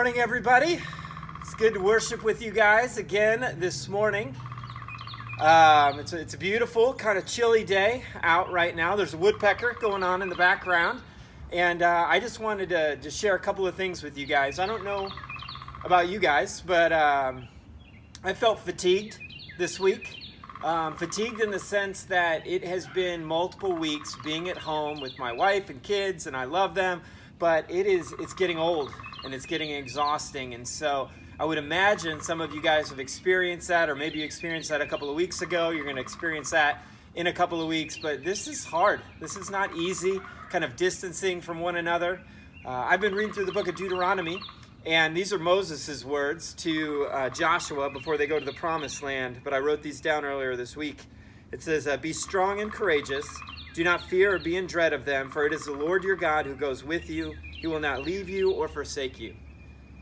morning, everybody. It's good to worship with you guys again this morning. It's a beautiful, kind of chilly day out right now. There's a woodpecker going on in the background. And I just wanted to share a couple of things with you guys. I don't know about you guys, but I felt fatigued this week. Fatigued in the sense that it has been multiple weeks being at home with my wife and kids, and I love them, but it's getting old and it's getting exhausting. And so I would imagine some of you guys have experienced that, or maybe you experienced that a couple of weeks ago. You're going to experience that in a couple of weeks, but this is hard. This is not easy, kind of distancing from one another. I've been reading through the book of Deuteronomy, and these are Moses' words to Joshua before they go to the promised land, but I wrote these down earlier this week. It says, be strong and courageous. Do not fear or be in dread of them, for it is the Lord your God who goes with you. He will not leave you or forsake you.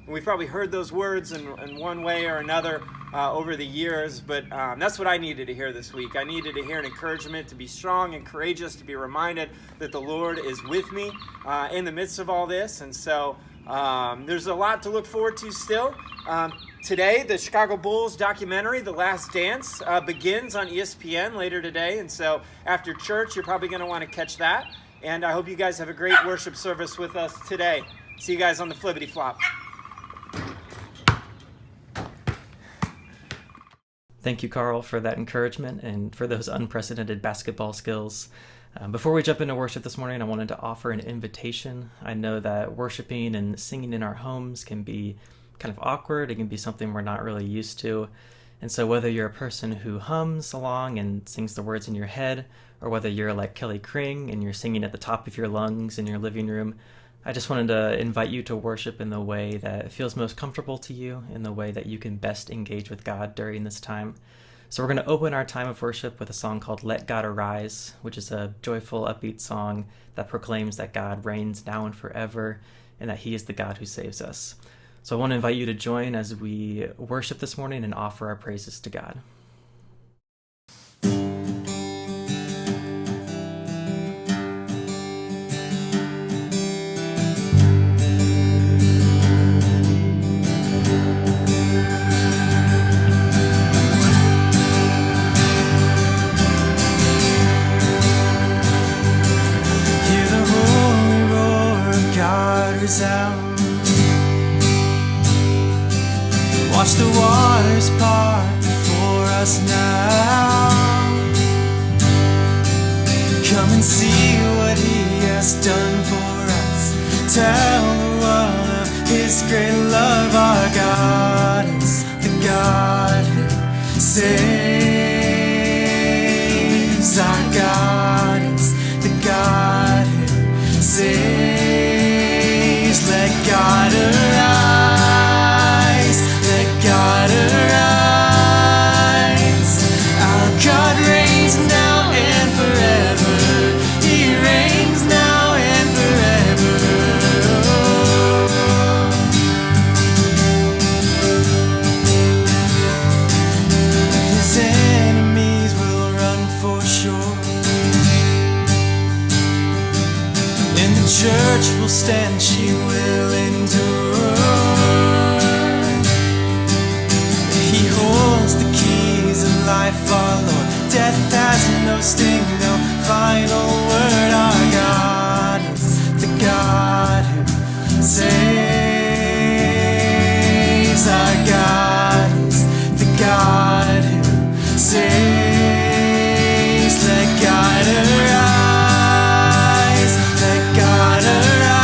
And we've probably heard those words in one way or another over the years, but that's what I needed to hear this week. I needed to hear an encouragement to be strong and courageous, to be reminded that the Lord is with me in the midst of all this. And so there's a lot to look forward to still. Today, the Chicago Bulls documentary, The Last Dance, begins on ESPN later today. And so after church, you're probably going to want to catch that. And I hope you guys have a great worship service with us today. See you guys on the flippity flop. Thank you, Carl, for that encouragement and for those unprecedented basketball skills. Before we jump into worship this morning, I wanted to offer an invitation. I know that worshiping and singing in our homes can be kind of awkward. It can be something we're not really used to. And so whether you're a person who hums along and sings the words in your head, or whether you're like Kelly Kring and you're singing at the top of your lungs in your living room, I just wanted to invite you to worship in the way that feels most comfortable to you, in the way that you can best engage with God during this time. So we're going to open our time of worship with a song called Let God Arise, which is a joyful, upbeat song that proclaims that God reigns now and forever, and that He is the God who saves us. So I want to invite you to join as we worship this morning and offer our praises to God. Watch the waters part before us now. Come and see what He has done for us. Tell the world of His great love. Our God is the God who saves. Our God is the God who saves. Let God arise. Let God arise. Our God reigns now and forever. He reigns now and forever. His enemies will run for sure, and the church will stand, she will endure. Life, our Lord, death has no sting, no final word. Our God is the God who saves. Our God is the God who saves. Let God arise. Let God arise.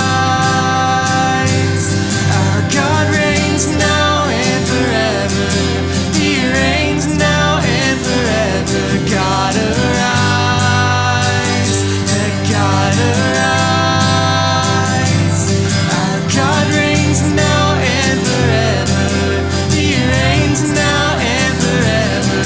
Our God reigns now and forever. He reigns now. God arise, let God arise. Our God reigns now and forever. He reigns now and forever.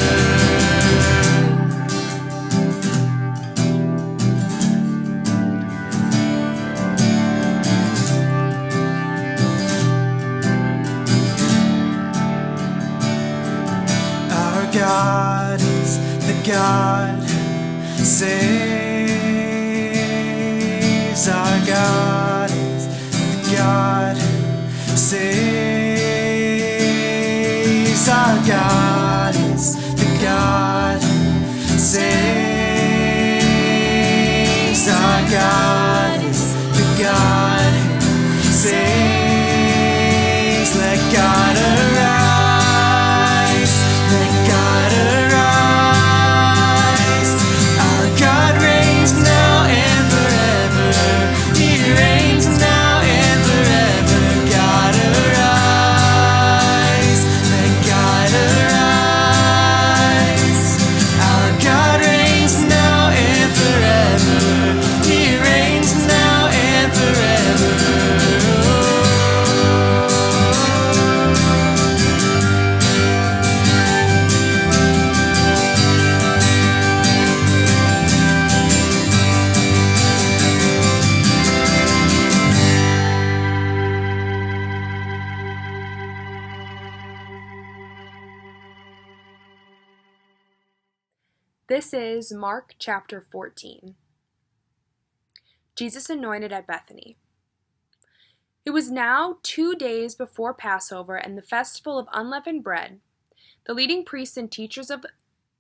Our God is the God who saves. Our God is the God who saves. our God is the God who saves. Let God arise, let God arise. Our God reigns now and forever, He reigns now and forever. God arise, let God arise. Our God reigns now and forever, He reigns now and forever. This is Mark chapter 14. Jesus anointed at Bethany. It was now 2 days before Passover and the festival of unleavened bread. The leading priests and teachers of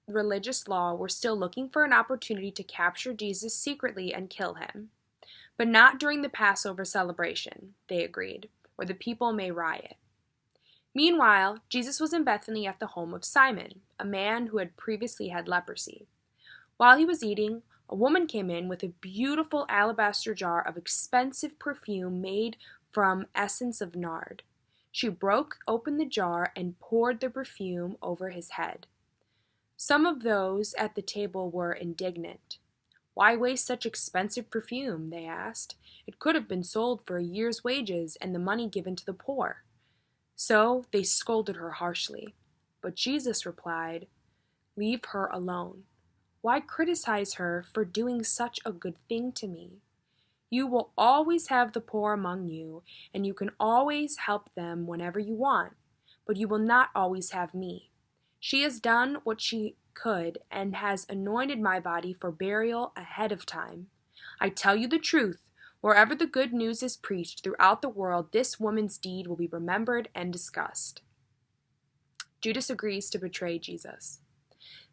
religious law were still looking for an opportunity to capture Jesus secretly and kill him. But not during the Passover celebration, they agreed, or the people may riot. Meanwhile, Jesus was in Bethany at the home of Simon, a man who had previously had leprosy. While he was eating, a woman came in with a beautiful alabaster jar of expensive perfume made from essence of nard. She broke open the jar and poured the perfume over his head. Some of those at the table were indignant. "Why waste such expensive perfume?" they asked. "It could have been sold for a year's wages and the money given to the poor." So they scolded her harshly. But Jesus replied, "Leave her alone. Why criticize her for doing such a good thing to me? You will always have the poor among you, and you can always help them whenever you want, but you will not always have me. She has done what she could and has anointed my body for burial ahead of time. I tell you the truth, wherever the good news is preached throughout the world, this woman's deed will be remembered and discussed." Judas agrees to betray Jesus.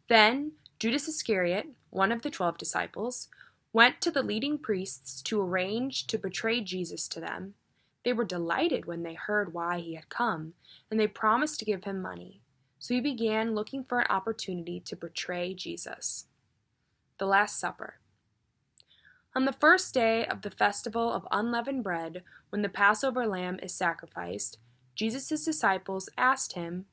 Then Judas Iscariot, one of the 12 disciples, went to the leading priests to arrange to betray Jesus to them. They were delighted when they heard why he had come, and they promised to give him money. So he began looking for an opportunity to betray Jesus. The Last Supper. On the first day of the festival of unleavened bread, when the Passover lamb is sacrificed, Jesus' disciples asked him,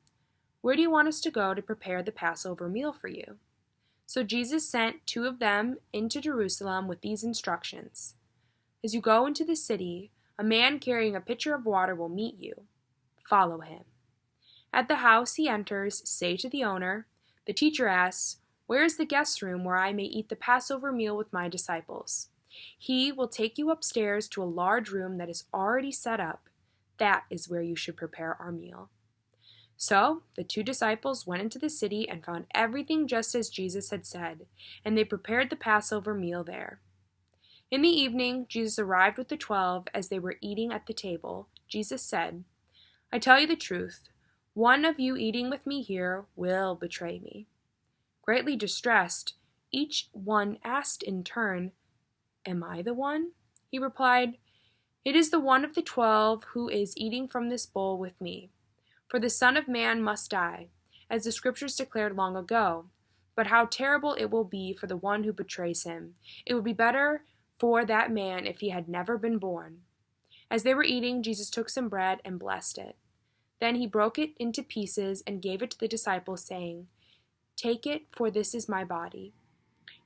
"Where do you want us to go to prepare the Passover meal for you?" So Jesus sent 2 of them into Jerusalem with these instructions. "As you go into the city, a man carrying a pitcher of water will meet you. Follow him. At the house he enters, say to the owner, 'The teacher asks, where is the guest room where I may eat the Passover meal with my disciples?' He will take you upstairs to a large room that is already set up. That is where you should prepare our meal." So the 2 disciples went into the city and found everything just as Jesus had said, and they prepared the Passover meal there. In the evening, Jesus arrived with the 12. As they were eating at the table, Jesus said, "I tell you the truth, one of you eating with me here will betray me." Greatly distressed, each one asked in turn, "Am I the one?" He replied, "It is the one of the 12 who is eating from this bowl with me. For the Son of Man must die, as the Scriptures declared long ago. But how terrible it will be for the one who betrays him. It would be better for that man if he had never been born." As they were eating, Jesus took some bread and blessed it. Then he broke it into pieces and gave it to the disciples, saying, "Take it, for this is my body."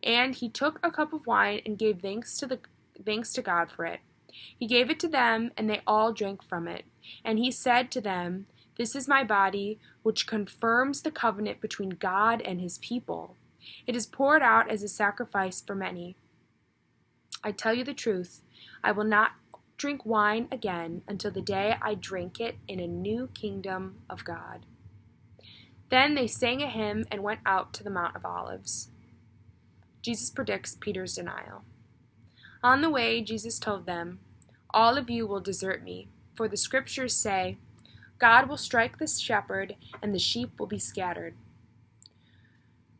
And he took a cup of wine and gave thanks to God for it. He gave it to them, and they all drank from it. And he said to them, "This is my body, which confirms the covenant between God and his people. It is poured out as a sacrifice for many. I tell you the truth, I will not drink wine again until the day I drink it in a new kingdom of God." Then they sang a hymn and went out to the Mount of Olives. Jesus predicts Peter's denial. On the way, Jesus told them, "All of you will desert me, for the Scriptures say, 'God will strike the shepherd, and the sheep will be scattered.'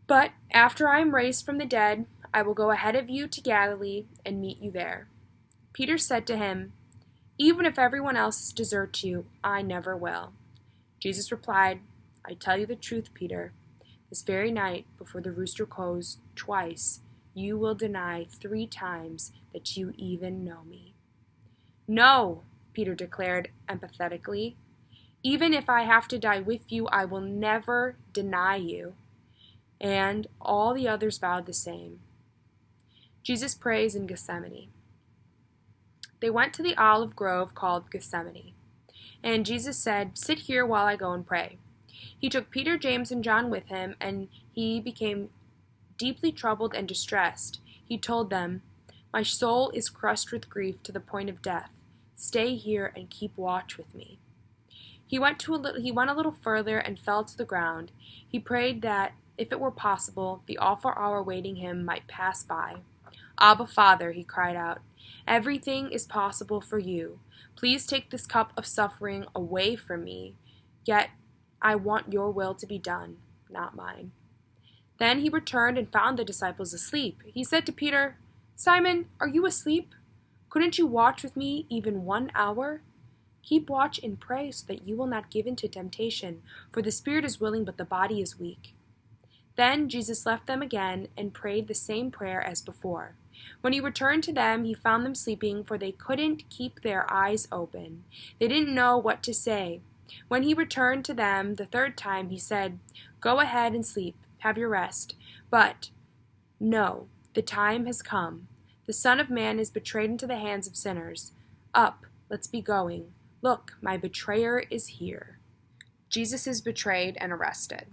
But after I am raised from the dead, I will go ahead of you to Galilee and meet you there." Peter said to him, "Even if everyone else deserts you, I never will." Jesus replied, "I tell you the truth, Peter. This very night, before the rooster crows twice, you will deny 3 times that you even know me." "No," Peter declared emphatically. "Even if I have to die with you, I will never deny you." And all the others vowed the same. Jesus prays in Gethsemane. They went to the olive grove called Gethsemane, and Jesus said, "Sit here while I go and pray." He took Peter, James, and John with him, and he became deeply troubled and distressed. He told them, "My soul is crushed with grief to the point of death. Stay here and keep watch with me." He went a little further and fell to the ground. He prayed that, if it were possible, the awful hour awaiting him might pass by. "Abba, Father," he cried out, "everything is possible for you. Please take this cup of suffering away from me, yet I want your will to be done, not mine." Then he returned and found the disciples asleep. He said to Peter, "Simon, are you asleep? Couldn't you watch with me even 1 hour? Keep watch and pray so that you will not give in to temptation, for the spirit is willing but the body is weak." Then Jesus left them again and prayed the same prayer as before. When he returned to them, he found them sleeping, for they couldn't keep their eyes open. They didn't know what to say. When he returned to them the 3rd time, he said, "Go ahead and sleep, have your rest. But no, the time has come. The Son of Man is betrayed into the hands of sinners. Up, let's be going. Look, my betrayer is here." Jesus is betrayed and arrested.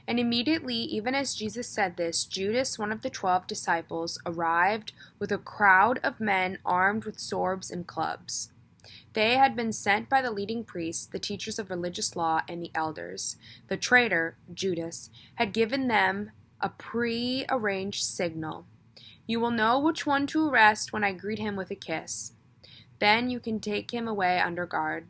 And immediately, even as Jesus said this, Judas, one of the 12 disciples, arrived with a crowd of men armed with swords and clubs. They had been sent by the leading priests, the teachers of religious law, and the elders. The traitor, Judas, had given them a pre-arranged signal. "You will know which one to arrest when I greet him with a kiss. Then you can take him away under guard."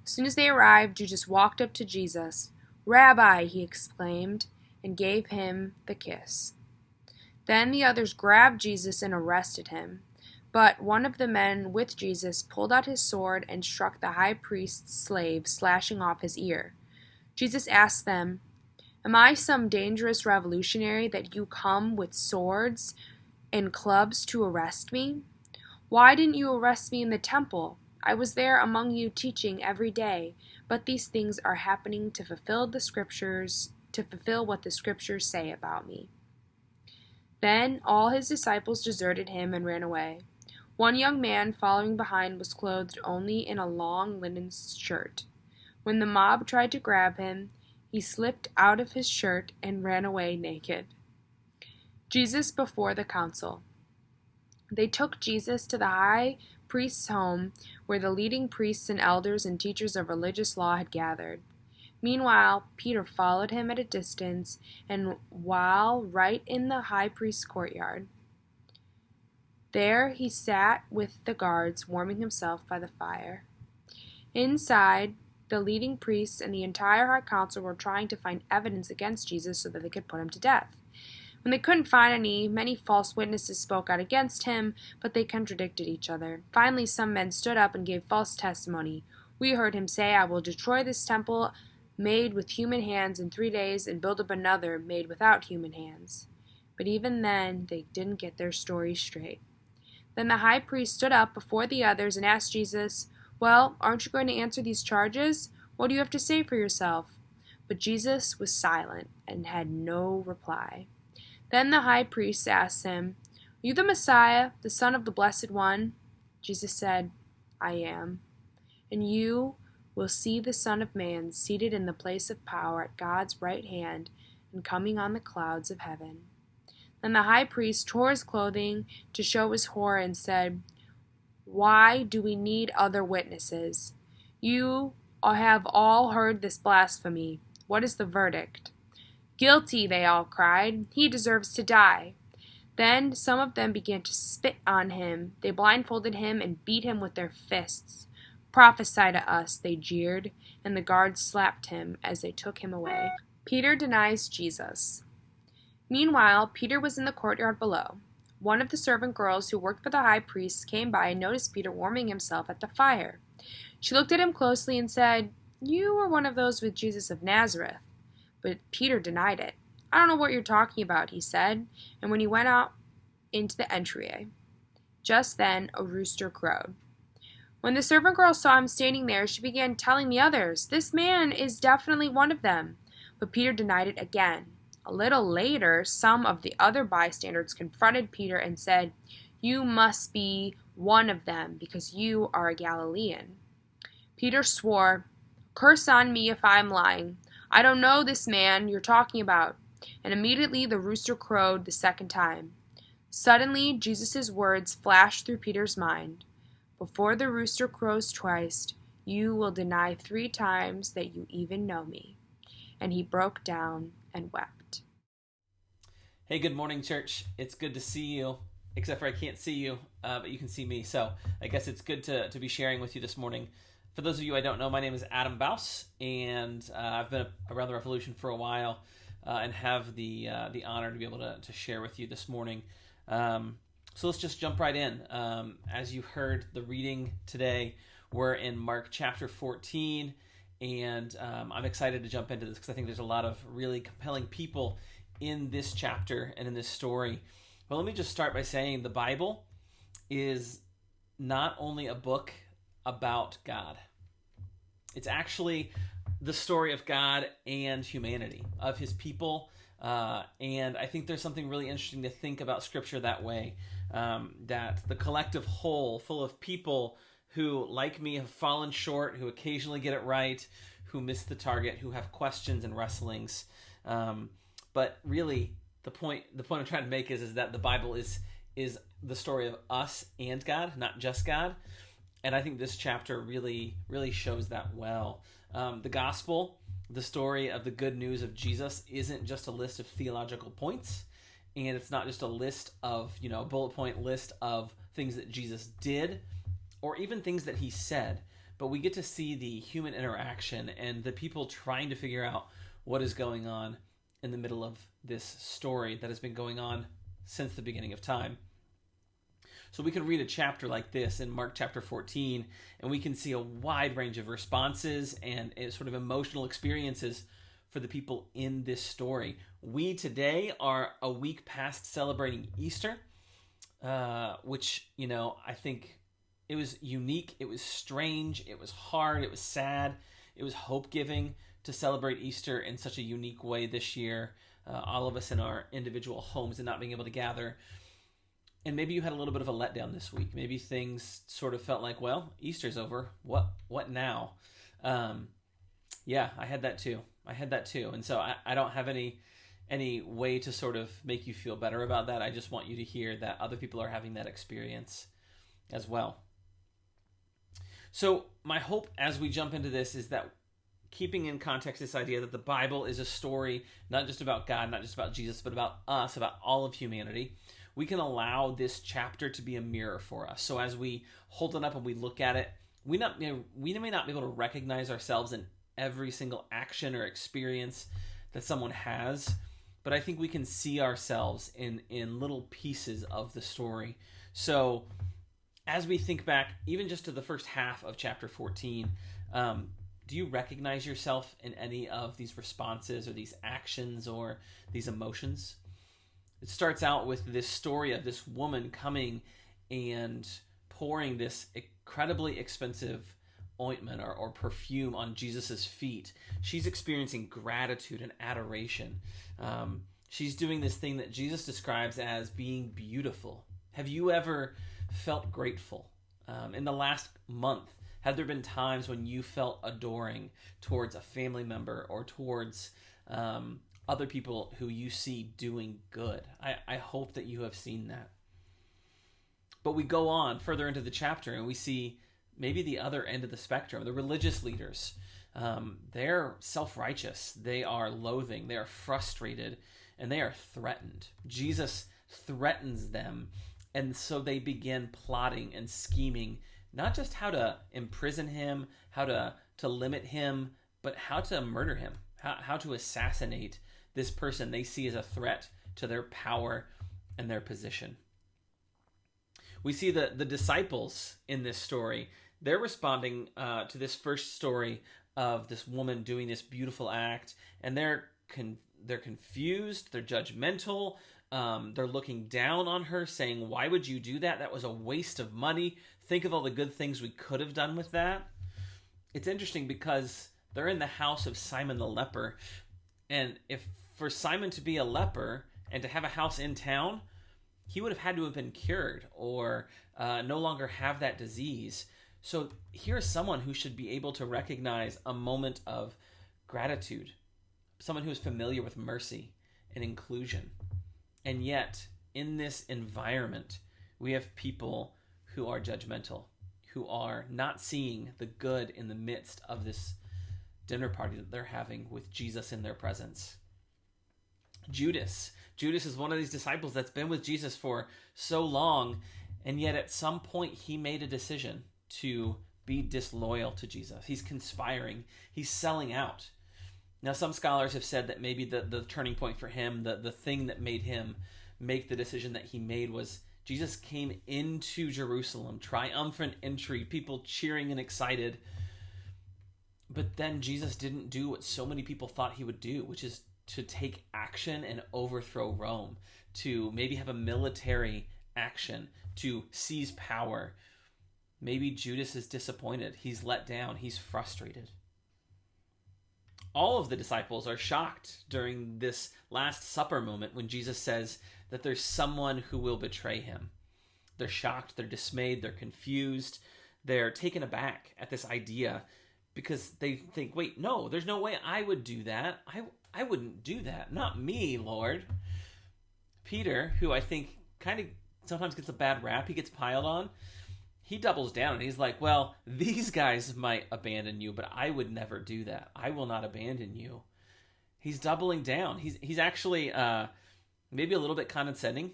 As soon as they arrived, Judas walked up to Jesus. "Rabbi," he exclaimed, and gave him the kiss. Then the others grabbed Jesus and arrested him. But one of the men with Jesus pulled out his sword and struck the high priest's slave, slashing off his ear. Jesus asked them, "Am I some dangerous revolutionary that you come with swords and clubs to arrest me? Why didn't you arrest me in the temple? I was there among you teaching every day, but these things are happening to fulfill what the scriptures say about me." Then all his disciples deserted him and ran away. One young man following behind was clothed only in a long linen shirt. When the mob tried to grab him, he slipped out of his shirt and ran away naked. Jesus before the council. They took Jesus to the high priest's home, where the leading priests and elders and teachers of religious law had gathered. Meanwhile, Peter followed him at a distance, and while right in the high priest's courtyard. There he sat with the guards, warming himself by the fire. Inside, the leading priests and the entire high council were trying to find evidence against Jesus so that they could put him to death. When they couldn't find any, many false witnesses spoke out against him, but they contradicted each other. Finally, some men stood up and gave false testimony. "We heard him say, 'I will destroy this temple made with human hands in 3 days and build up another made without human hands.'" But even then, they didn't get their story straight. Then the high priest stood up before the others and asked Jesus, "Well, aren't you going to answer these charges? What do you have to say for yourself?" But Jesus was silent and had no reply. Then the high priest asked him, "Are you the Messiah, the Son of the Blessed One?" Jesus said, "I am. And you will see the Son of Man seated in the place of power at God's right hand and coming on the clouds of heaven." Then the high priest tore his clothing to show his horror and said, "Why do we need other witnesses? You have all heard this blasphemy. What is the verdict?" "Guilty," they all cried. "He deserves to die." Then some of them began to spit on him. They blindfolded him and beat him with their fists. "Prophesy to us," they jeered, and the guards slapped him as they took him away. Peter denies Jesus. Meanwhile, Peter was in the courtyard below. One of the servant girls who worked for the high priest came by and noticed Peter warming himself at the fire. She looked at him closely and said, "You were one of those with Jesus of Nazareth." But Peter denied it. "I don't know what you're talking about," he said, and when he went out into the entryway. Just then, a rooster crowed. When the servant girl saw him standing there, she began telling the others, "This man is definitely one of them." But Peter denied it again. A little later, some of the other bystanders confronted Peter and said, "You must be one of them, because you are a Galilean." Peter swore, "Curse on me if I'm lying. I don't know this man you're talking about." And immediately the rooster crowed the second time. Suddenly, Jesus' words flashed through Peter's mind. "Before the rooster crows twice, you will deny 3 times that you even know me." And he broke down and wept. Hey, good morning, church. It's good to see you, except for I can't see you, but you can see me. So I guess it's good to be sharing with you this morning. For those of you I don't know, my name is Adam Baus, and I've been around the Revolution for a while and have the honor to be able to share with you this morning. So let's just jump right in. As you heard the reading today, we're in Mark chapter 14, and I'm excited to jump into this because I think there's a lot of really compelling people in this chapter and in this story. But let me just start by saying the Bible is not only a book about God. It's actually the story of God and humanity, of his people. And I think there's something really interesting to think about Scripture that way, that the collective whole, full of people who, like me, have fallen short, who occasionally get it right, who miss the target, who have questions and wrestlings. But really, the point I'm trying to make is that the Bible is the story of us and God, not just God. And I think this chapter really shows that well. The gospel, the story of the good news of Jesus, isn't just a list of theological points, and it's not just a list of, a bullet point list of things that Jesus did, or even things that he said. But we get to see the human interaction and the people trying to figure out what is going on in the middle of this story that has been going on since the beginning of time. So we can read a chapter like this in Mark chapter 14, and we can see a wide range of responses and sort of emotional experiences for the people in this story. We today are a week past celebrating Easter, which, I think it was unique, it was strange, it was hard, it was sad, it was hope-giving to celebrate Easter in such a unique way this year, all of us in our individual homes and not being able to gather. And maybe you had a little bit of a letdown this week. Maybe things sort of felt like, well, Easter's over. What now? Yeah, I had that too. And so I don't have any way to sort of make you feel better about that. I just want you to hear that other people are having that experience as well. So my hope as we jump into this is that, keeping in context this idea that the Bible is a story not just about God, not just about Jesus, but about us, about all of humanity, we can allow this chapter to be a mirror for us. So as we hold it up and we look at it, we may not be able to recognize ourselves in every single action or experience that someone has, but I think we can see ourselves in little pieces of the story. So as we think back, even just to the first half of chapter 14, do you recognize yourself in any of these responses or these actions or these emotions? It starts out with this story of this woman coming and pouring this incredibly expensive ointment or perfume on Jesus's feet. She's experiencing gratitude and adoration. She's doing this thing that Jesus describes as being beautiful. Have you ever felt grateful? In the last month, have there been times when you felt adoring towards a family member or towards other people who you see doing good? I hope that you have seen that. But we go on further into the chapter and we see maybe the other end of the spectrum, the religious leaders. They're self-righteous, they are loathing, they are frustrated, and they are threatened. Jesus threatens them, and so they begin plotting and scheming, not just how to imprison him, how to limit him, but how to murder him, how to assassinate this person they see as a threat to their power and their position. We see the disciples in this story. They're responding to this first story of this woman doing this beautiful act, and they're confused, they're judgmental, they're looking down on her, saying, "Why would you do that? That was a waste of money. Think of all the good things we could have done with that." It's interesting because they're in the house of Simon the leper, and if for Simon to be a leper and to have a house in town, he would have had to have been cured or no longer have that disease. So here's someone who should be able to recognize a moment of gratitude, someone who is familiar with mercy and inclusion. And yet, in this environment, we have people who are judgmental, who are not seeing the good in the midst of this dinner party that they're having with Jesus in their presence. Judas is one of these disciples that's been with Jesus for so long, and yet at some point he made a decision to be disloyal to Jesus. He's conspiring. He's selling out. Now, some scholars have said that maybe the turning point for him, the thing that made him make the decision that he made, was Jesus came into Jerusalem, triumphant entry, people cheering and excited. But then Jesus didn't do what so many people thought he would do, which is to take action and overthrow Rome, to maybe have a military action, to seize power. Maybe Judas is disappointed. He's let down. He's frustrated. All of the disciples are shocked during this Last Supper moment when Jesus says that there's someone who will betray him. They're shocked, they're dismayed, they're confused, they're taken aback at this idea because they think, wait, no, there's no way I would do that. I wouldn't do that. Not me, Lord. Peter, who I think kind of sometimes gets a bad rap, he gets piled on, he doubles down and he's like, well, these guys might abandon you, but I would never do that. I will not abandon you. He's doubling down. He's actually maybe a little bit condescending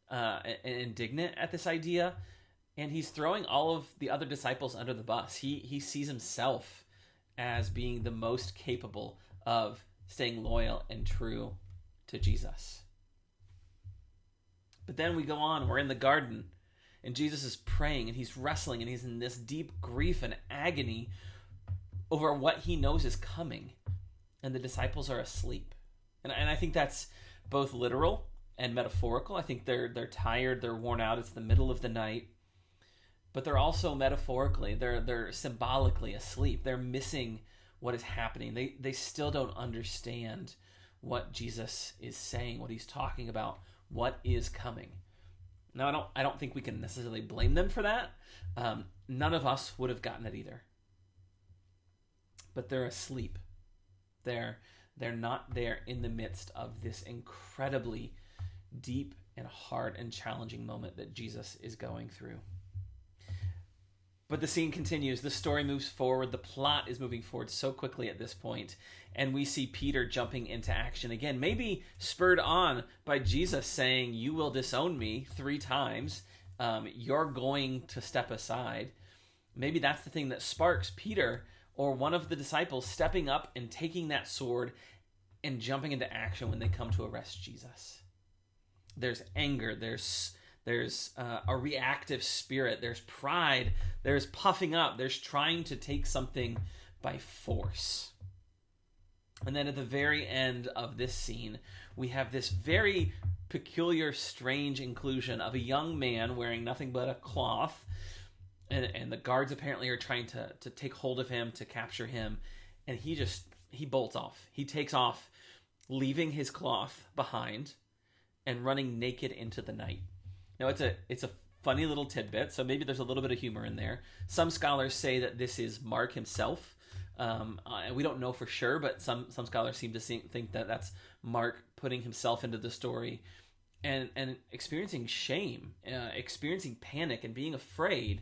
and indignant at this idea, and he's throwing all of the other disciples under the bus. He sees himself as being the most capable of staying loyal and true to Jesus. But then we go on, we're in the garden, and Jesus is praying, and he's wrestling, and he's in this deep grief and agony over what he knows is coming. And the disciples are asleep. And I think that's both literal and metaphorical. I think they're tired, they're worn out, it's the middle of the night. But they're also metaphorically, they're symbolically asleep. They're missing what is happening. They still don't understand what Jesus is saying, what he's talking about, what is coming. Now, I don't think we can necessarily blame them for that. None of us would have gotten it either. But they're asleep. They're not there in the midst of this incredibly deep and hard and challenging moment that Jesus is going through. But the scene continues. The story moves forward. The plot is moving forward so quickly at this point. And we see Peter jumping into action again, maybe spurred on by Jesus saying, "You will disown me 3 times. You're going to step aside." Maybe that's the thing that sparks Peter or one of the disciples stepping up and taking that sword and jumping into action when they come to arrest Jesus. There's anger. There's a reactive spirit. There's pride. There's puffing up. There's trying to take something by force. And then at the very end of this scene, we have this very peculiar, strange inclusion of a young man wearing nothing but a cloth. And the guards apparently are trying to take hold of him, to capture him. And he bolts off. He takes off, leaving his cloth behind and running naked into the night. Now, it's a funny little tidbit, so maybe there's a little bit of humor in there. Some scholars say that this is Mark himself. And we don't know for sure, but some scholars seem to think that that's Mark putting himself into the story and experiencing shame, experiencing panic, and being afraid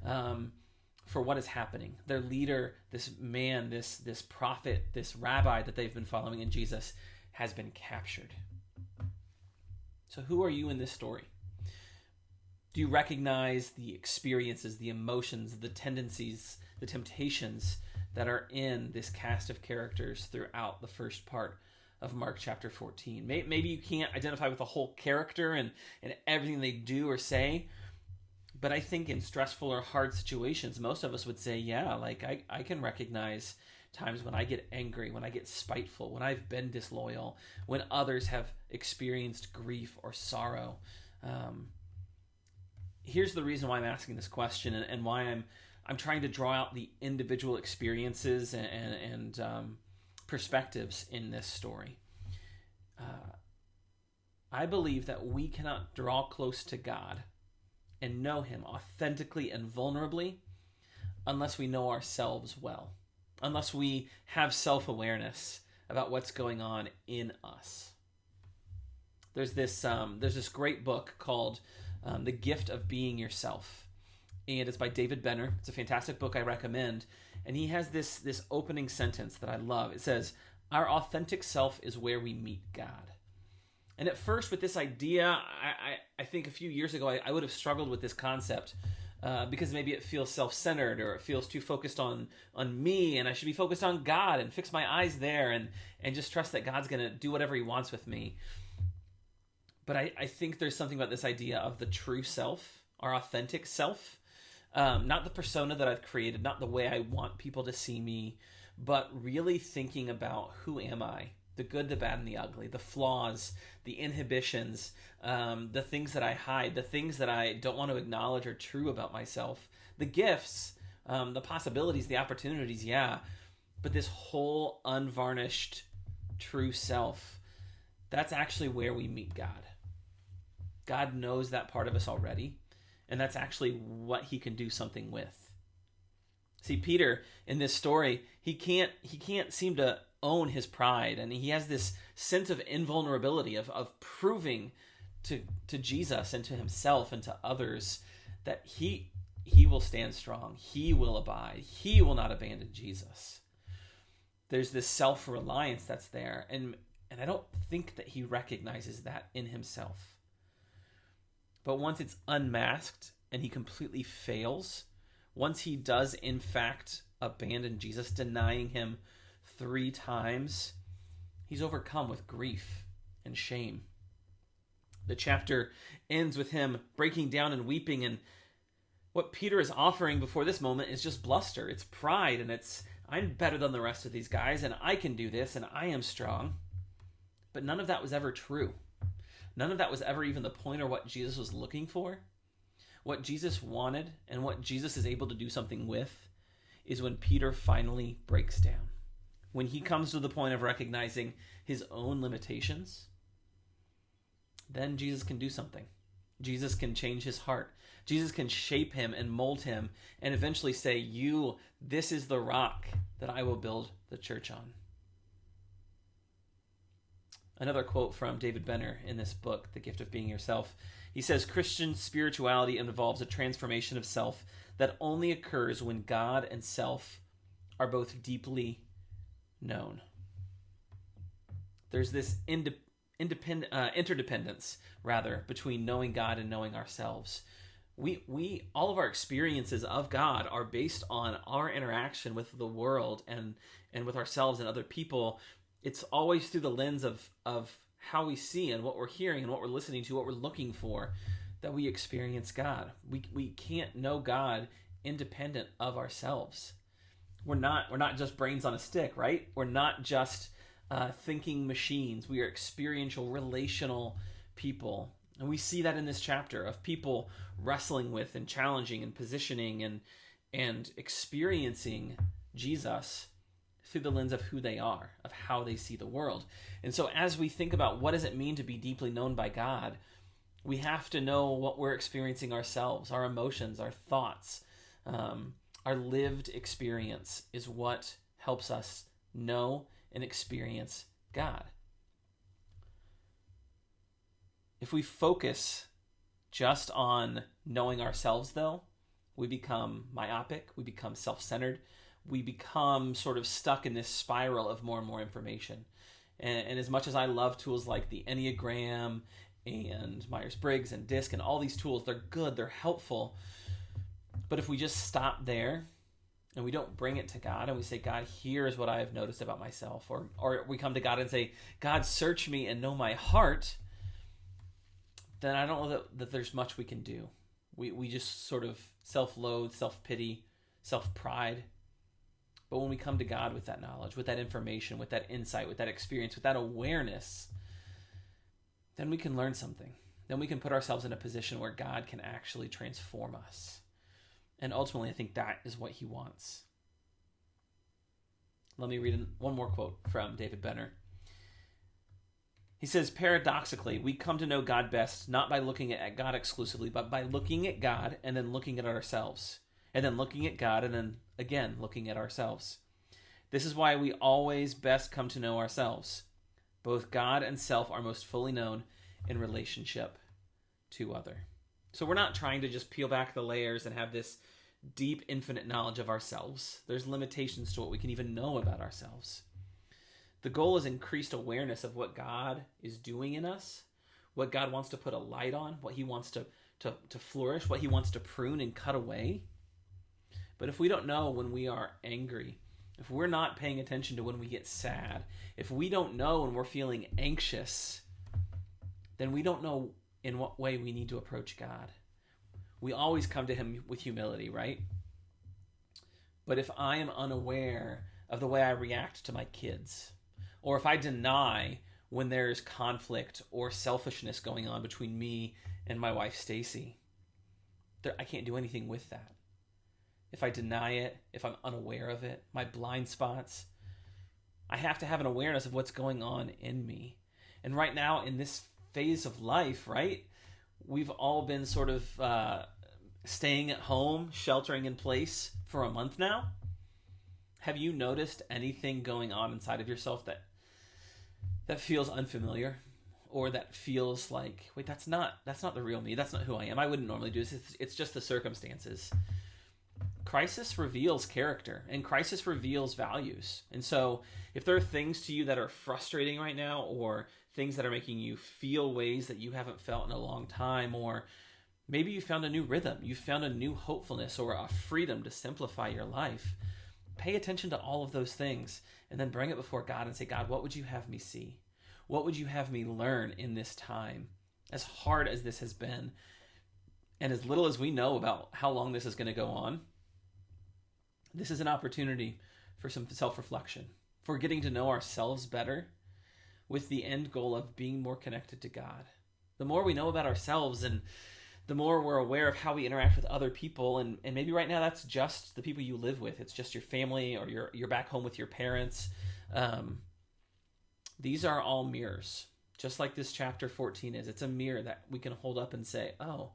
for what is happening. Their leader, this man, this prophet, this rabbi that they've been following in Jesus, has been captured. So who are you in this story? Do you recognize the experiences, the emotions, the tendencies, the temptations that are in this cast of characters throughout the first part of Mark chapter 14. Maybe you can't identify with the whole character and everything they do or say, but I think in stressful or hard situations, most of us would say, yeah, like I can recognize times when I get angry, when I get spiteful, when I've been disloyal, when others have experienced grief or sorrow. Here's the reason why I'm asking this question and why I'm trying to draw out the individual experiences and perspectives in this story. I believe that we cannot draw close to God and know him authentically and vulnerably unless we know ourselves well, unless we have self-awareness about what's going on in us. There's this great book called The Gift of Being Yourself, and it's by David Benner. It's a fantastic book I recommend, and he has this opening sentence that I love. It says, "Our authentic self is where we meet God." And at first, with this idea, I think a few years ago, I would have struggled with this concept because maybe it feels self-centered or it feels too focused on me, and I should be focused on God and fix my eyes there and just trust that God's going to do whatever he wants with me. But I think there's something about this idea of the true self, our authentic self, not the persona that I've created, not the way I want people to see me, but really thinking about who am I? The good, the bad, and the ugly, the flaws, the inhibitions, the things that I hide, the things that I don't want to acknowledge are true about myself, the gifts, the possibilities, the opportunities, yeah. But this whole unvarnished true self, that's actually where we meet God. God knows that part of us already, and that's actually what he can do something with. See, Peter, in this story, he can't seem to own his pride, and he has this sense of invulnerability of proving to Jesus and to himself and to others that he will stand strong, he will abide, he will not abandon Jesus. There's this self-reliance that's there, and I don't think that he recognizes that in himself. But once it's unmasked and he completely fails, once he does in fact abandon Jesus, denying him 3 times, he's overcome with grief and shame. The chapter ends with him breaking down and weeping, and what Peter is offering before this moment is just bluster. It's pride, and it's, I'm better than the rest of these guys, and I can do this, and I am strong. But none of that was ever true. None of that was ever even the point or what Jesus was looking for. What Jesus wanted and what Jesus is able to do something with is when Peter finally breaks down. When he comes to the point of recognizing his own limitations, then Jesus can do something. Jesus can change his heart. Jesus can shape him and mold him and eventually say, this is the rock that I will build the church on. Another quote from David Benner in this book, The Gift of Being Yourself. He says, "Christian spirituality involves a transformation of self that only occurs when God and self are both deeply known." There's this interdependence, between knowing God and knowing ourselves. We all of our experiences of God are based on our interaction with the world and with ourselves and other people. It's always through the lens of how we see and what we're hearing and what we're listening to, what we're looking for, that we experience God. We can't know God independent of ourselves. We're not just brains on a stick, right? We're not just thinking machines. We are experiential, relational people. And we see that in this chapter of people wrestling with and challenging and positioning and experiencing Jesus through the lens of who they are, of how they see the world. And so as we think about what does it mean to be deeply known by God, we have to know what we're experiencing ourselves, our emotions, our thoughts. Our lived experience is what helps us know and experience God. If we focus just on knowing ourselves, though, we become myopic, we become self-centered, we become sort of stuck in this spiral of more and more information. And as much as I love tools like the Enneagram and Myers-Briggs and DISC and all these tools, they're good, they're helpful. But if we just stop there and we don't bring it to God and we say, God, here's what I have noticed about myself, or we come to God and say, God, search me and know my heart, then I don't know that there's much we can do. We just sort of self-loathe, self-pity, self-pride. But when we come to God with that knowledge, with that information, with that insight, with that experience, with that awareness, then we can learn something. Then we can put ourselves in a position where God can actually transform us. And ultimately, I think that is what he wants. Let me read one more quote from David Benner. He says, paradoxically, we come to know God best not by looking at God exclusively, but by looking at God and then looking at ourselves. And then looking at God and then again looking at ourselves. This is why we always best come to know ourselves. Both God and self are most fully known in relationship to other. So we're not trying to just peel back the layers and have this deep, infinite knowledge of ourselves. There's limitations to what we can even know about ourselves. The goal is increased awareness of what God is doing in us, what God wants to put a light on, what he wants to flourish, what he wants to prune and cut away. But if we don't know when we are angry, if we're not paying attention to when we get sad, if we don't know when we're feeling anxious, then we don't know in what way we need to approach God. We always come to him with humility, right? But if I am unaware of the way I react to my kids, or if I deny when there's conflict or selfishness going on between me and my wife, Stacy, I can't do anything with that. If I deny it, if I'm unaware of it, my blind spots, I have to have an awareness of what's going on in me. And right now in this phase of life, right, we've all been sort of staying at home, sheltering in place for a month now. Have you noticed anything going on inside of yourself that feels unfamiliar, or that feels like, wait, that's not the real me. That's not who I am. I wouldn't normally do this. It's just the circumstances. Crisis reveals character, and crisis reveals values. And so if there are things to you that are frustrating right now, or things that are making you feel ways that you haven't felt in a long time, or maybe you found a new rhythm, you found a new hopefulness or a freedom to simplify your life, pay attention to all of those things and then bring it before God and say, God, what would you have me see? What would you have me learn in this time? As hard as this has been, and as little as we know about how long this is going to go on, this is an opportunity for some self-reflection, for getting to know ourselves better with the end goal of being more connected to God. The more we know about ourselves and the more we're aware of how we interact with other people, and maybe right now that's just the people you live with. It's just your family, or you're back home with your parents. These are all mirrors, just like this chapter 14 is. It's a mirror that we can hold up and say, oh,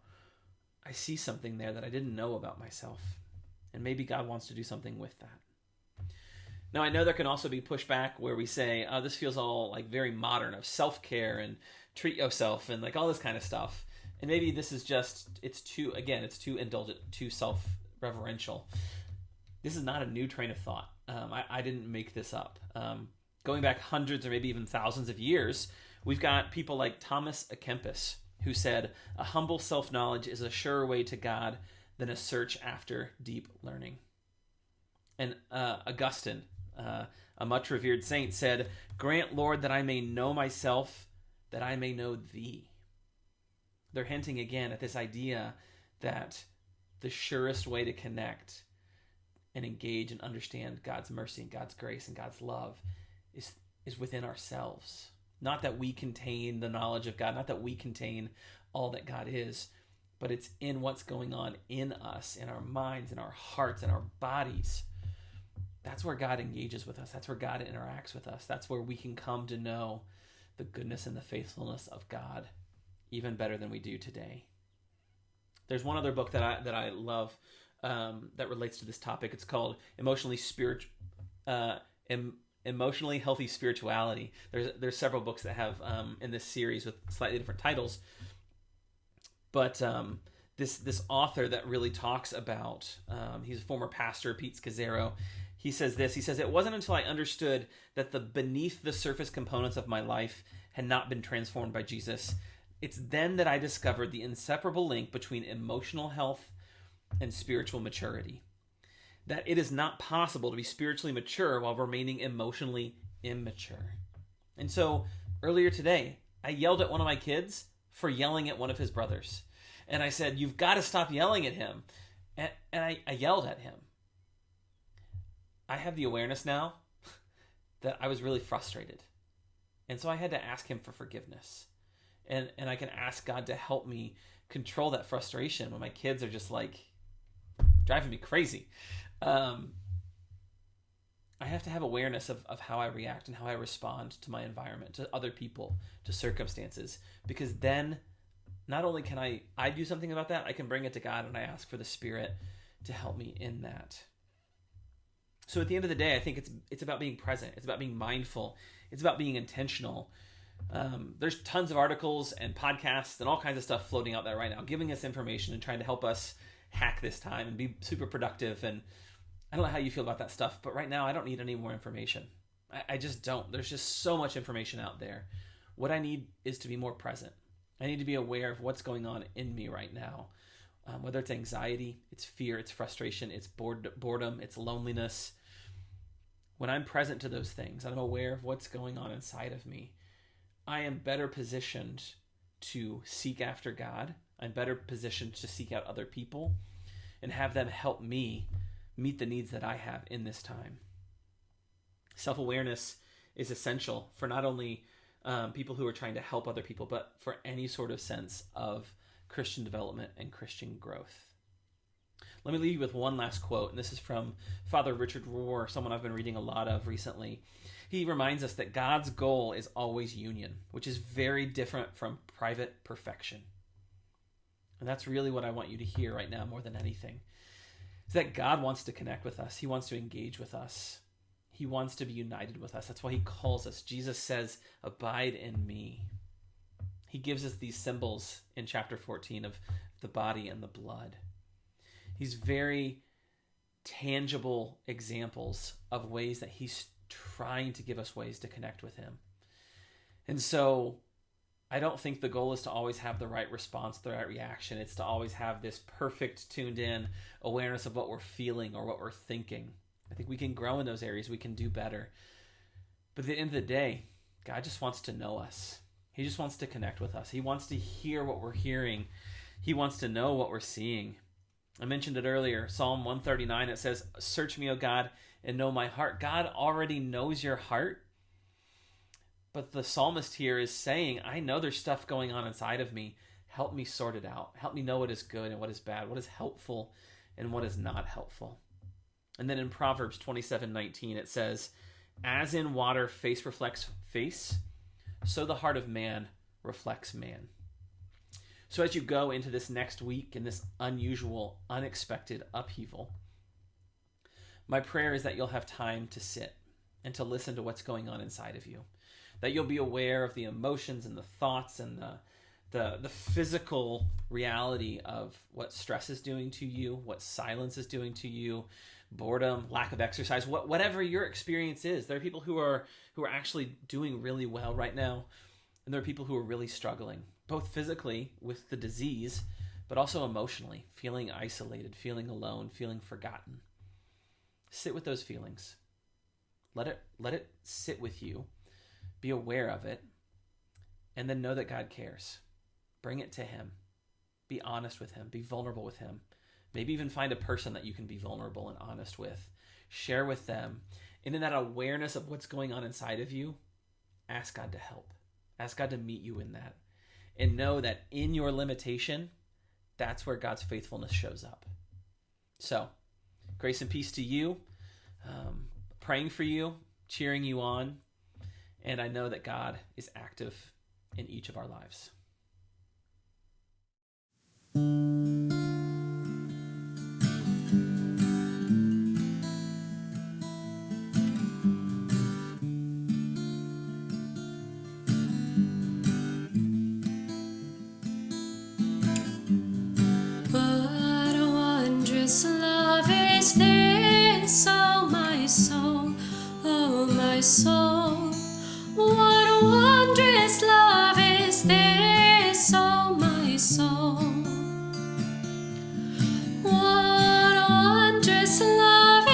I see something there that I didn't know about myself. And maybe God wants to do something with that. Now, I know there can also be pushback where we say, oh, this feels all like very modern, of self-care and treat yourself and like all this kind of stuff. And maybe this is just, it's too indulgent, too self-reverential. This is not a new train of thought. I didn't make this up. Going back hundreds or maybe even thousands of years, we've got people like Thomas à Kempis, who said, a humble self-knowledge is a surer way to God than a search after deep learning. And Augustine, a much revered saint, said, grant, Lord, that I may know myself, that I may know thee. They're hinting again at this idea that the surest way to connect and engage and understand God's mercy and God's grace and God's love is within ourselves. Not that we contain the knowledge of God, not that we contain all that God is, but it's in what's going on in us, in our minds, in our hearts, in our bodies. That's where God engages with us. That's where God interacts with us. That's where we can come to know the goodness and the faithfulness of God even better than we do today. There's one other book that I love that relates to this topic. It's called Emotionally Healthy Spirituality. There's several books that have in this series with slightly different titles, but this author that really talks about, he's a former pastor, Pete Scazzero. He says this. He says, it wasn't until I understood that the beneath the surface components of my life had not been transformed by Jesus. It's then that I discovered the inseparable link between emotional health and spiritual maturity. that it is not possible to be spiritually mature while remaining emotionally immature. And so earlier today, I yelled at one of my kids for yelling at one of his brothers. And I said, "You've got to stop yelling at him." And I yelled at him. I have the awareness now that I was really frustrated. And so I had to ask him for forgiveness. And I can ask God to help me control that frustration when my kids are just like driving me crazy. I have to have awareness of how I react and how I respond to my environment, to other people, to circumstances. Because then not only can I do something about that, I can bring it to God and I ask for the Spirit to help me in that. So at the end of the day, I think it's about being present. It's about being mindful. It's about being intentional. There's tons of articles and podcasts and all kinds of stuff floating out there right now, giving us information and trying to help us hack this time and be super productive. And I don't know how you feel about that stuff, but right now I don't need any more information. I just don't. There's just so much information out there. What I need is to be more present. I need to be aware of what's going on in me right now. Whether it's anxiety, it's fear, it's frustration, it's boredom, it's loneliness. When I'm present to those things, I'm aware of what's going on inside of me, I am better positioned to seek after God. I'm better positioned to seek out other people and have them help me meet the needs that I have in this time. Self-awareness is essential for not only people who are trying to help other people, but for any sort of sense of Christian development and Christian growth. Let me leave you with one last quote, and this is from Father Richard Rohr, someone I've been reading a lot of recently. He reminds us that God's goal is always union, which is very different from private perfection. And that's really what I want you to hear right now more than anything. Is that God wants to connect with us. He wants to engage with us. He wants to be united with us. That's why he calls us. Jesus says, "Abide in me." He gives us these symbols in chapter 14 of the body and the blood. These very tangible examples of ways that he's trying to give us ways to connect with him. And so I don't think the goal is to always have the right response, the right reaction. It's to always have this perfect, tuned in awareness of what we're feeling or what we're thinking. I think we can grow in those areas. We can do better. But at the end of the day, God just wants to know us. He just wants to connect with us. He wants to hear what we're hearing. He wants to know what we're seeing. I mentioned it earlier, Psalm 139, it says, "Search me, O God, and know my heart." God already knows your heart. But the psalmist here is saying, I know there's stuff going on inside of me. Help me sort it out. Help me know what is good and what is bad, what is helpful and what is not helpful. And then in Proverbs 27:19, it says, "As in water face reflects face, so the heart of man reflects man." So as you go into this next week in this unusual, unexpected upheaval, my prayer is that you'll have time to sit and to listen to what's going on inside of you. That you'll be aware of the emotions and the thoughts and the physical reality of what stress is doing to you, what silence is doing to you, boredom, lack of exercise, whatever your experience is. There are people who are actually doing really well right now, and there are people who are really struggling, both physically with the disease, but also emotionally, feeling isolated, feeling alone, feeling forgotten. Sit with those feelings. Let it sit with you. Be aware of it. And then know that God cares. Bring it to him. Be honest with him. Be vulnerable with him. Maybe even find a person that you can be vulnerable and honest with. Share with them. And in that awareness of what's going on inside of you, ask God to help. Ask God to meet you in that. And know that in your limitation, that's where God's faithfulness shows up. So, grace and peace to you. Praying for you, cheering you on. And I know that God is active in each of our lives. What a wondrous love is this, oh my soul, oh my soul. What a wondrous love is this, oh my soul. What a wondrous love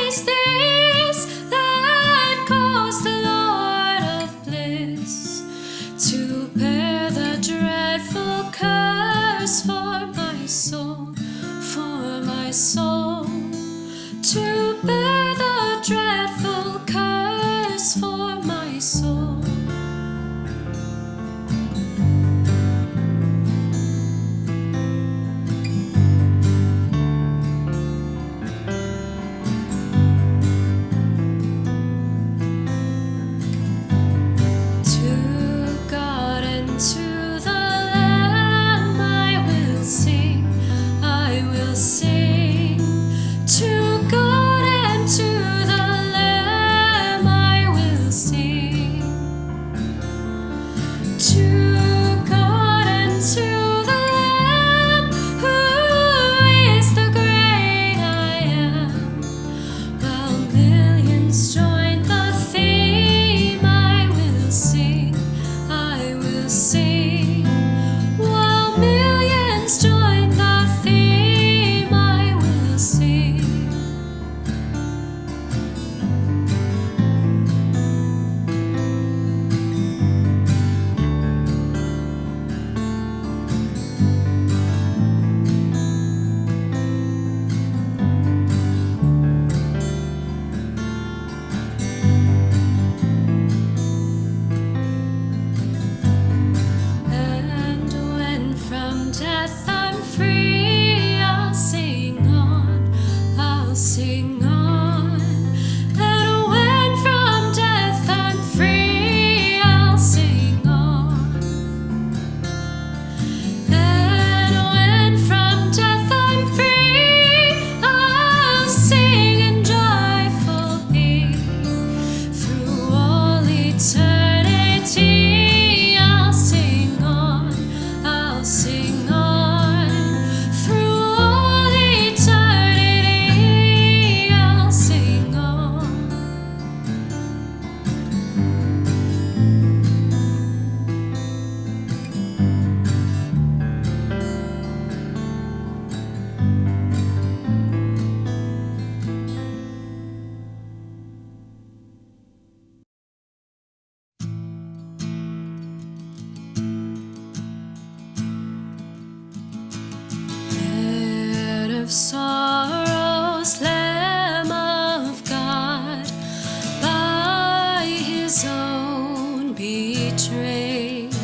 betrayed.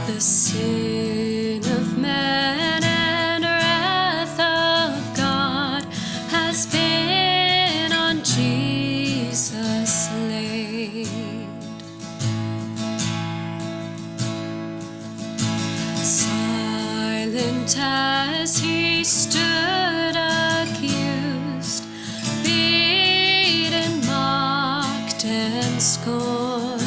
The sin of man and wrath of God has been on Jesus laid. Silent as he stood accused, beaten, mocked, and scorned,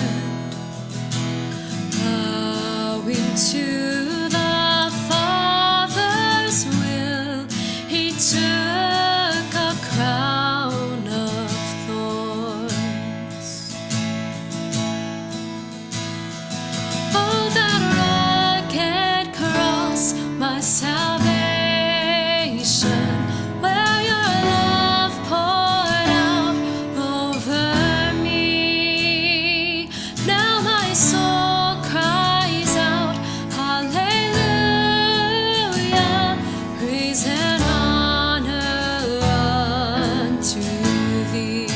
bowing to the Father's will, he took a crown of thorns. Oh, that rugged cross, my salvation, where your love poured out over me. Now my soul cries out, hallelujah, praise and honor unto thee.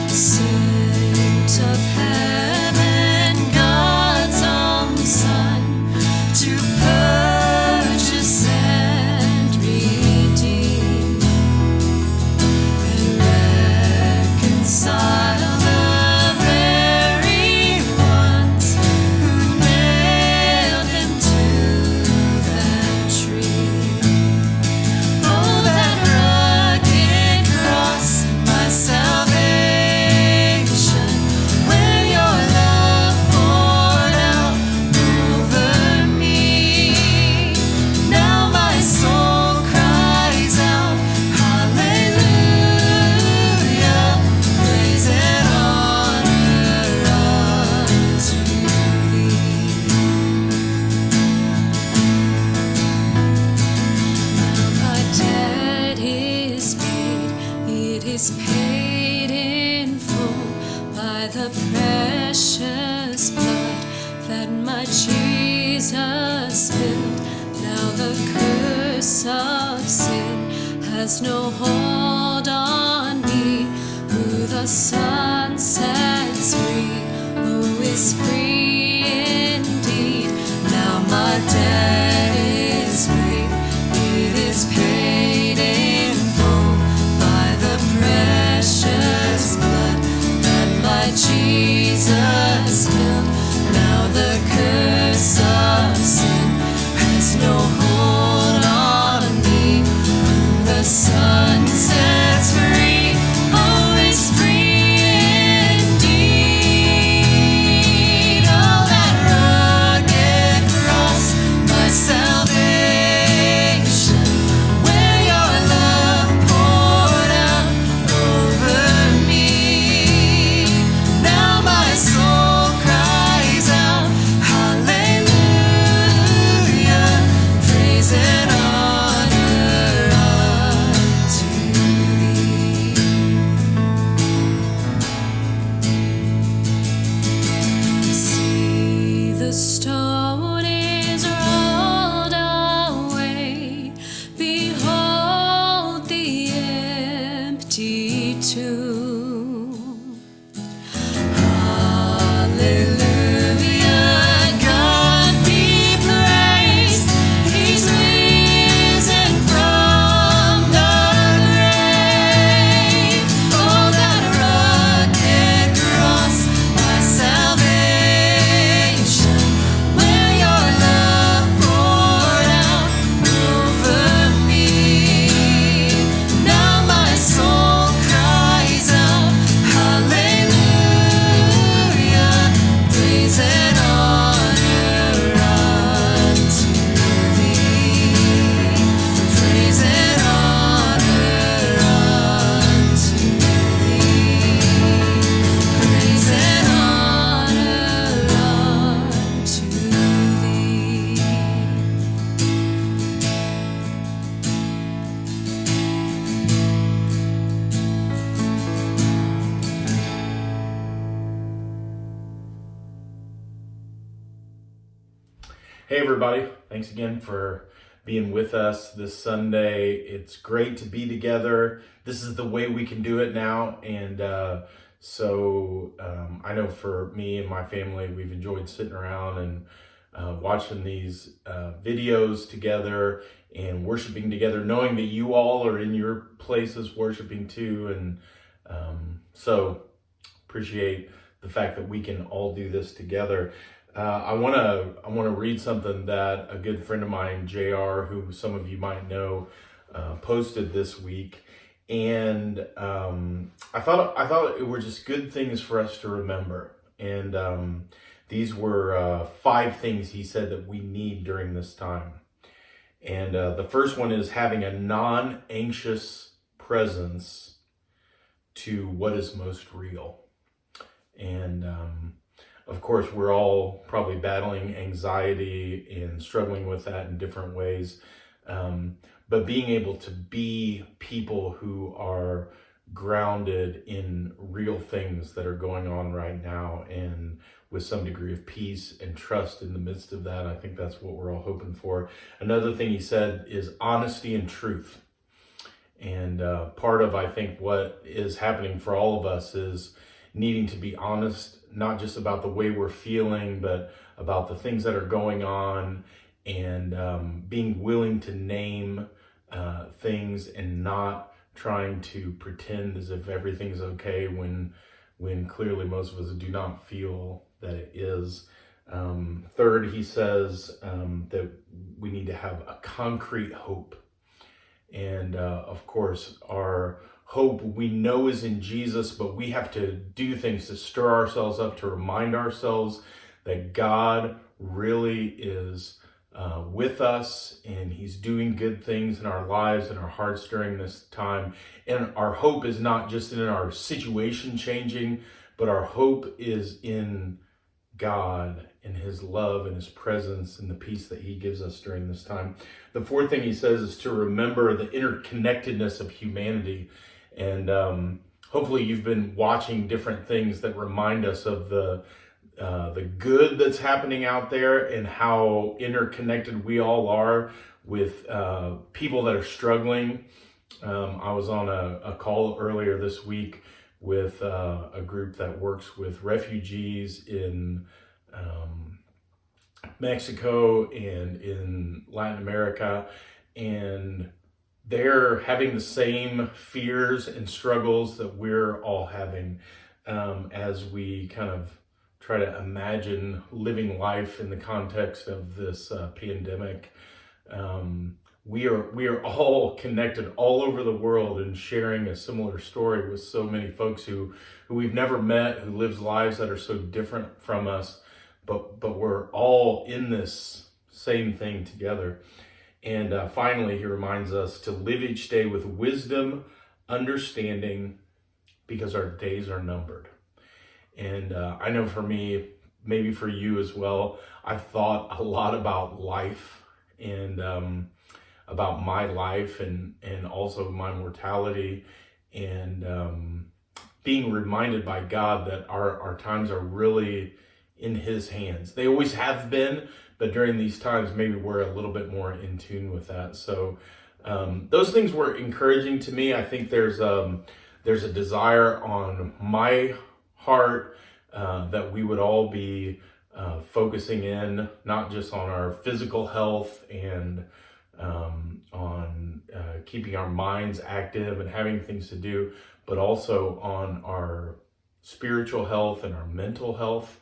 Saint of heaven, God's own Son, to purchase and redeem and reconcile the very ones who nailed him to that tree. Oh, that rugged cross, my salvation, where your love poured out over me. Now my soul cries out, hallelujah, praise and honor unto thee. Now my debt is paid, it is paid in full by the precious blood that my Jesus spilled. Now the curse of sin has no hold on me. Who the Son sets free, who is free indeed. Now my debt is paid, it is paid in full by the precious blood that my Jesus spilled. Now the curse of sin has no hold on me. Whom the Son sets free, oh, is free indeed. Oh, that rugged cross, my salvation, where your love poured out over me. Now my soul cries out, hallelujah, praise and honor unto thee. See, the stone is rolled away. Behold the empty tomb. Hallelujah, God be praised. He's risen from the grave. Oh, that rugged cross, my salvation, where your love poured out over me. Now my soul cries out, hallelujah, praise and honor unto thee. Praise and honor unto thee. Praise and honor unto thee. Hey everybody, thanks again for being with us this Sunday. It's great to be together. This is the way we can do it now. And so I know for me and my family, we've enjoyed sitting around and watching these videos together and worshiping together, knowing that you all are in your places worshiping too. And so appreciate the fact that we can all do this together. I want to read something that a good friend of mine, JR, who some of you might know, posted this week. And I thought it were just good things for us to remember. And these were 5 things he said that we need during this time. And the first one is having a non-anxious presence to what is most real. And of course, we're all probably battling anxiety and struggling with that in different ways. But being able to be people who are grounded in real things that are going on right now and with some degree of peace and trust in the midst of that, I think that's what we're all hoping for. Another thing he said is honesty and truth. And part of, I think, what is happening for all of us is needing to be honest, not just about the way we're feeling, but about the things that are going on, and being willing to name things and not trying to pretend as if everything's okay when clearly most of us do not feel that it is. Third, he says that we need to have a concrete hope. And of course, our hope we know is in Jesus, but we have to do things to stir ourselves up, to remind ourselves that God really is with us, and he's doing good things in our lives and our hearts during this time. And our hope is not just in our situation changing, but our hope is in God and his love and his presence and the peace that he gives us during this time. The fourth thing he says is to remember the interconnectedness of humanity. And hopefully you've been watching different things that remind us of the good that's happening out there and how interconnected we all are with people that are struggling. I was on a call earlier this week with a group that works with refugees in Mexico and in Latin America, and they're having the same fears and struggles that we're all having as we kind of try to imagine living life in the context of this pandemic. We are all connected all over the world and sharing a similar story with so many folks who we've never met, who lives lives that are so different from us, but we're all in this same thing together. And finally, he reminds us to live each day with wisdom, understanding, because our days are numbered. And I know for me, maybe for you as well, I've thought a lot about life and about my life and also my mortality, and being reminded by God that our times are really in his hands. They always have been, but during these times, maybe we're a little bit more in tune with that. So those things were encouraging to me. I think there's a desire on my heart that we would all be focusing in, not just on our physical health and on keeping our minds active and having things to do, but also on our spiritual health and our mental health.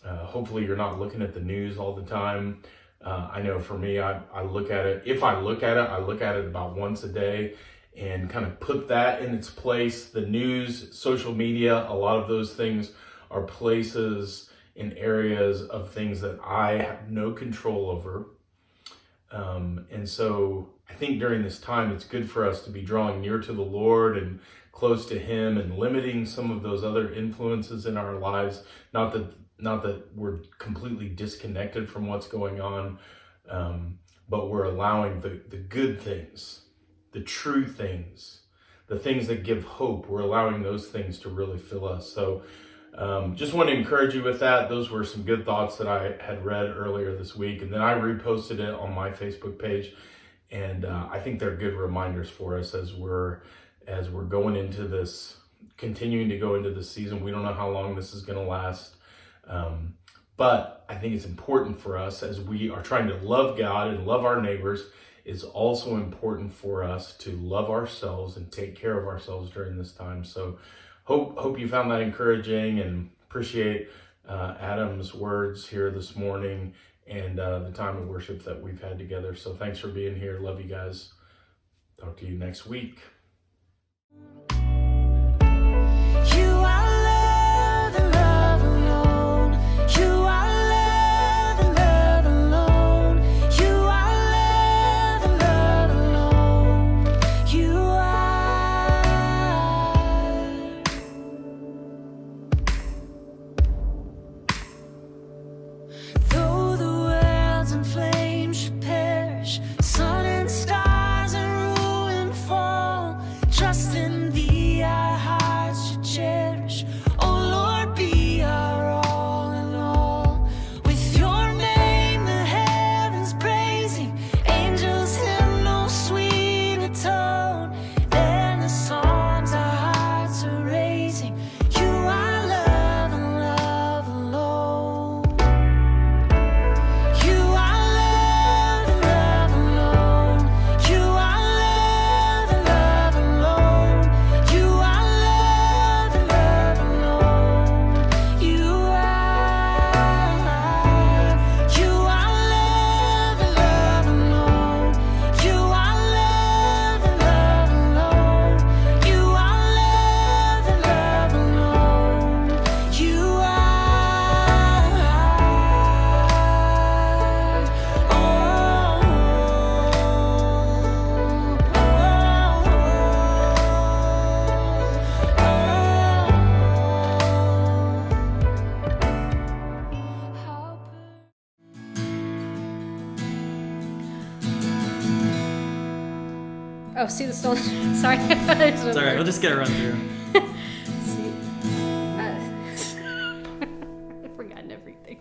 Hopefully you're not looking at the news all the time. I know for me, I look at it. If I look at it, I look at it about once a day and kind of put that in its place. The news, social media, a lot of those things are places in areas of things that I have no control over. And so I think during this time, it's good for us to be drawing near to the Lord and close to him and limiting some of those other influences in our lives. Not that we're completely disconnected from what's going on, but we're allowing the good things, the true things, the things that give hope. We're allowing those things to really fill us. So just want to encourage you with that. Those were some good thoughts that I had read earlier this week, and then I reposted it on my Facebook page. And I think they're good reminders for us as we're going into this, continuing to go into this season. We don't know how long this is going to last. But I think it's important for us as we are trying to love God and love our neighbors. It's also important for us to love ourselves and take care of ourselves during this time. So hope you found that encouraging, and appreciate Adam's words here this morning and the time of worship that we've had together. So thanks for being here. Love you guys. Talk to you next week. You are love and love alone. You are love and love alone. You are love and love alone. You are. Though the worlds in flames should perish, sun and stars and ruin fall, trust in thee our hearts should cherish. Oh Lord, be our all in all. With your name the heavens praising, angels hymn no sweeter tone than the songs our hearts are raising. You are love and love alone. You are love and love alone. You are love and love alone. You are love and love alone. You are. You are love and love alone. You are love and love alone. You are love and love alone. You Oh, see the stone. Sorry. It's all right. We'll just get a run through. See. I've forgotten everything.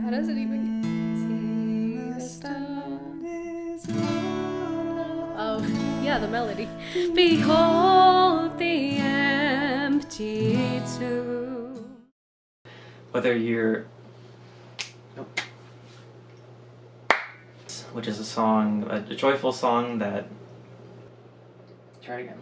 How does it even? See the stone is oh, yeah, the melody. Behold the empty tomb. Whether you're, which is a song, a joyful song that, try it again.